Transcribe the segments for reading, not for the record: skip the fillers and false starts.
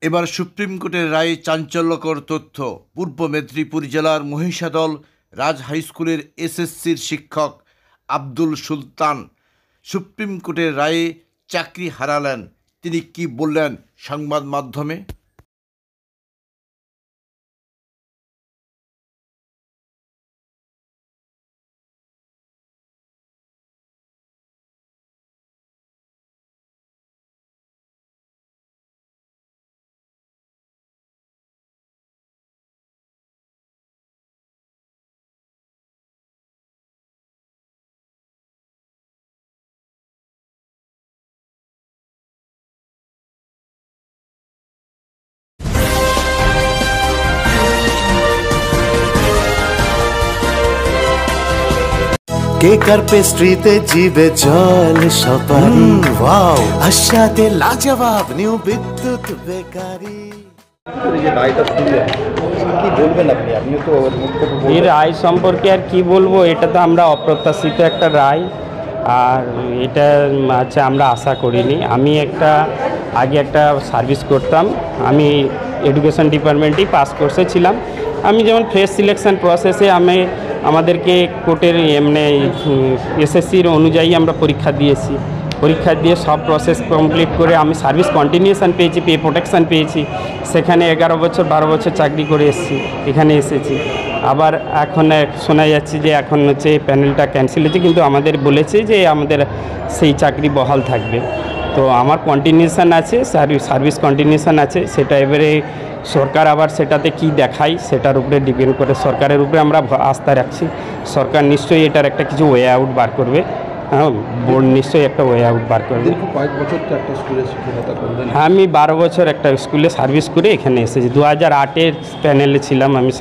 এবার সুপ্রিম কোর্টের রায়ে চাঞ্চল্যকর তথ্য। পূর্ব মেদিনীপুর জেলার মহিষাদল রাজ হাইস্কুলের এসএসসির শিক্ষক আব্দুল সুলতান সুপ্রিম কোর্টের রায়ে চাকরি হারালেন। তিনি কি বললেন সংবাদ মাধ্যমে? কেকার পেস্ট্রিতে জিবে জল সপারি ওয়াও আশাতে লাজবাব নিউ বিদ্যুৎ বেকারি। এই রায় সম্পর্কে আর কি বলবো, এটা তো আমরা অপ্রত্যাশিত একটা রায়, আর এটা হচ্ছে আমরা আশা করিনি। আমি আগে একটা সার্ভিস করতাম, আমি এডুকেশন ডিপার্টমেন্টেই পাস কোর্সে ছিলাম। আমি যেমন ফ্রেশ সিলেকশন প্রসেসে আমাদেরকে কোর্টের মানে এসএসসির অনুযায়ী আমরা পরীক্ষা দিয়ে সব প্রসেস কমপ্লিট করে আমি সার্ভিস কন্টিনিউশন পেয়েছি, পে প্রোটেকশান পেয়েছি। সেখানে 11 বছর 12 বছর চাকরি করে এখানে এসেছি। আবার এখন শোনা যাচ্ছে যে এখন হচ্ছে প্যানেলটা ক্যান্সেল হয়েছে, কিন্তু আমাদের বলেছে যে আমাদের সেই চাকরি বহাল থাকবে। তো আমার কন্টিনিউশান আছে, সার্ভিস কন্টিনিউশান আছে। সেটা এবারে সরকার আবার সেটাতে কি দেখায় সেটার উপরে ডিপেন্ড করে। সরকারের উপরে আমরা আস্থা রাখছি, সরকার নিশ্চয়ই এটার একটা কিছু ওয়ে আউট বার করবে। হ্যাঁ, বোর্ড নিশ্চয়ই একটা ওয়ে আউট বার করবে। কয়েক বছর তো একটা স্কুলে শিক্ষকতা করলেন। আমি 12 বছর একটা স্কুলে সার্ভিস করে এখানে এসেছি। 2008-এর প্যানেলে ছিলাম আমি,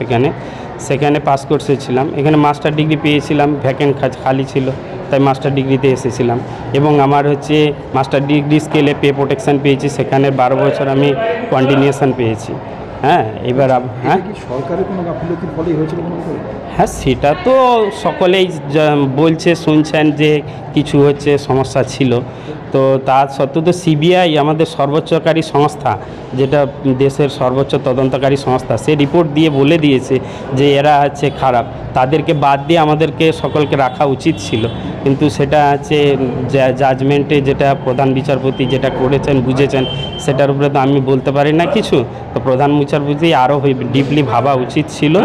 সেখানে পাস কোর্সে ছিলাম। এখানে মাস্টার ডিগ্রি পেয়েছিলাম, ভ্যাকেন্ট খালি ছিল, তাই মাস্টার ডিগ্রিতে এসেছিলাম। এবং আমার হচ্ছে মাস্টার ডিগ্রি স্কেলে পে প্রোটেকশান পেয়েছি, সেখানে 12 বছর আমি কন্টিনিউশান পেয়েছি। হ্যাঁ, এবার হ্যাঁ সরকারের কোনো গাফিলতির ফলেই হয়েছিল? হ্যাঁ, সেটা তো সকলেই বলছে, শুনছেন যে কিছু হচ্ছে সমস্যা ছিল। তো তার সত্ত্বেও তো সিবিআই আমাদের সর্বোচ্চকারী সংস্থা, যেটা দেশের সর্বোচ্চ তদন্তকারী সংস্থা, সে রিপোর্ট দিয়ে বলে দিয়েছে যে এরা হচ্ছে খারাপ। তাদেরকে বাদ দিয়ে আমাদেরকে সকলকে রাখা উচিত ছিল, কিন্তু সেটা হচ্ছে জাজমেন্টে যেটা প্রধান বিচারপতি যেটা করেছেন বুঝেছেন, সেটার উপরে তো আমি বলতে পারি না কিছু। তো প্রধান বিচারপতি আরও ডিপলি ভাবা উচিত ছিল,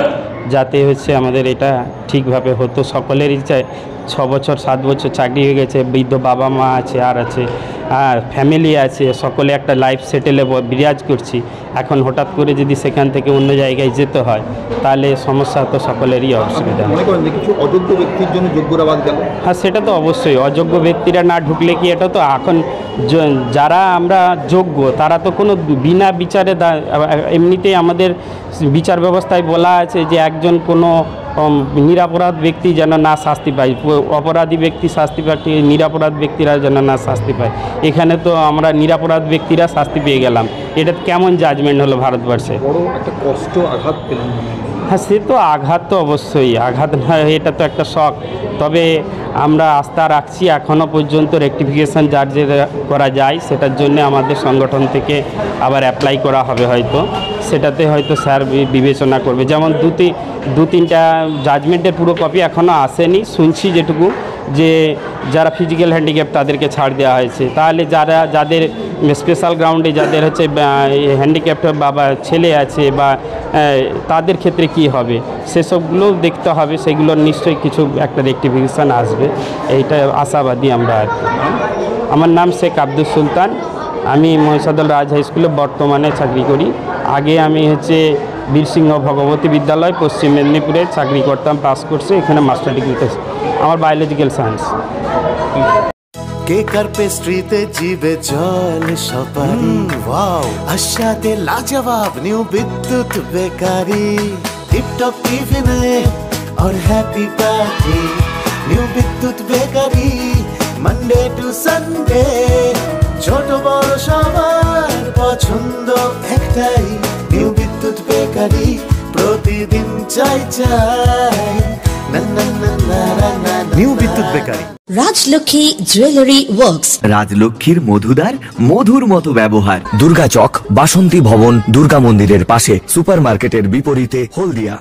যাতে হচ্ছে আমাদের এটা ঠিকভাবে হতো। সকলেরই চাই 6 বছর 7 বছর চাকরি হয়ে গেছে, বৃদ্ধ বাবা মা আছে, আর আছে ফ্যামিলি আছে, সকলে একটা লাইফ সেটেলে বিরাজ করছি। এখন হঠাৎ করে যদি সেখান থেকে অন্য জায়গায় যেতে হয়, তাহলে সমস্যা তো সকলেরই অসুবিধা। কিছু অযোগ্য ব্যক্তির জন্য যোগ্যরা বাদ গেল? হ্যাঁ, সেটা তো অবশ্যই। অযোগ্য ব্যক্তিরা না ঢুকলে কি, এটা তো এখন যারা আমরা যোগ্য তারা তো কোনো বিনা বিচারে, এমনিতেই আমাদের বিচার ব্যবস্থায় বলা আছে যে একজন কোনো নিরপরাধ ব্যক্তি যেন না শাস্তি পায়, অপরাধী ব্যক্তি শাস্তি পায়, নিরপরাধ ব্যক্তিরা যেন না শাস্তি পায়। এখানে তো আমরা নিরপরাধ ব্যক্তিরা শাস্তি পেয়ে গেলাম। এটা কেমন জাজমেন্ট হলো ভারতবর্ষে? বড় একটা কষ্ট, আঘাত পেলাম। হ্যাঁ, সে তো আঘাত তো অবশ্যই, আঘাত না, এটা তো একটা শক। তবে আমরা আস্থা রাখছি এখনও পর্যন্ত রেকটিফিকেশান যার যে করা যায়, সেটার জন্য আমাদের সংগঠন থেকে আবার অ্যাপ্লাই করা হবে হয়তো। সেটাতে হয়তো স্যার বিবেচনা করবে। যেমন 2-3টা জাজমেন্টের পুরো কপি এখনও আসেনি, শুনছি যেটুকু, যে যারা ফিজিক্যাল হ্যান্ডিক্যাপ তাদেরকে ছাড় দেওয়া হয়েছে। তাহলে যাদের স্পেশাল গ্রাউন্ডে যাদের হচ্ছে হ্যান্ডিক্যাপ্ট বা ছেলে আছে বা তাদের ক্ষেত্রে কি হবে, সেসবগুলোও দেখতে হবে। সেগুলোর নিশ্চয়ই কিছু একটা রেকটিফিকেশান আসবে, এইটা আশাবাদী আমরা আর কি। আমার নাম শেখ আব্দুল সুলতান, আমি মহিষাদল রাজ হাই স্কুলে বর্তমানে চাকরি করি। আগে আমি হচ্ছে বীরসিংহ ভগবতী বিদ্যালয় পশ্চিম মেদিনীপুরে চাকরি করতাম, পাস কোর্সে। এখানে মাস্টার ডিগ্রিতে আমার বায়োলজিক্যাল সায়েন্স। কেকার পেস্ট্রিতে জিবে জল সপারি ওয়াও আশাতে লাজবাব নিউ বিদ্যুৎ বেকারি। টিপটপ টিফিনে और हैप्पी पार्टी নিউ বিদ্যুৎ বেকারি। মানডে টু সানডে ছোট বড় সবার পছন্দ একটাই, নিউ বিদ্যুৎ বেকারি। প্রতিদিন চাই না না না না না। নিউ বিদ্যুৎ বেকারি। রাজলক্ষ্মী জুয়েলারি ওয়ার্কস, রাজলক্ষ্মীর মধুদার মধুর মতো ব্যবহার। দুর্গা চক, বাসন্তী ভবন, দুর্গা মন্দিরের পাশে, সুপারমার্কেটের বিপরীতে, হলদিয়া।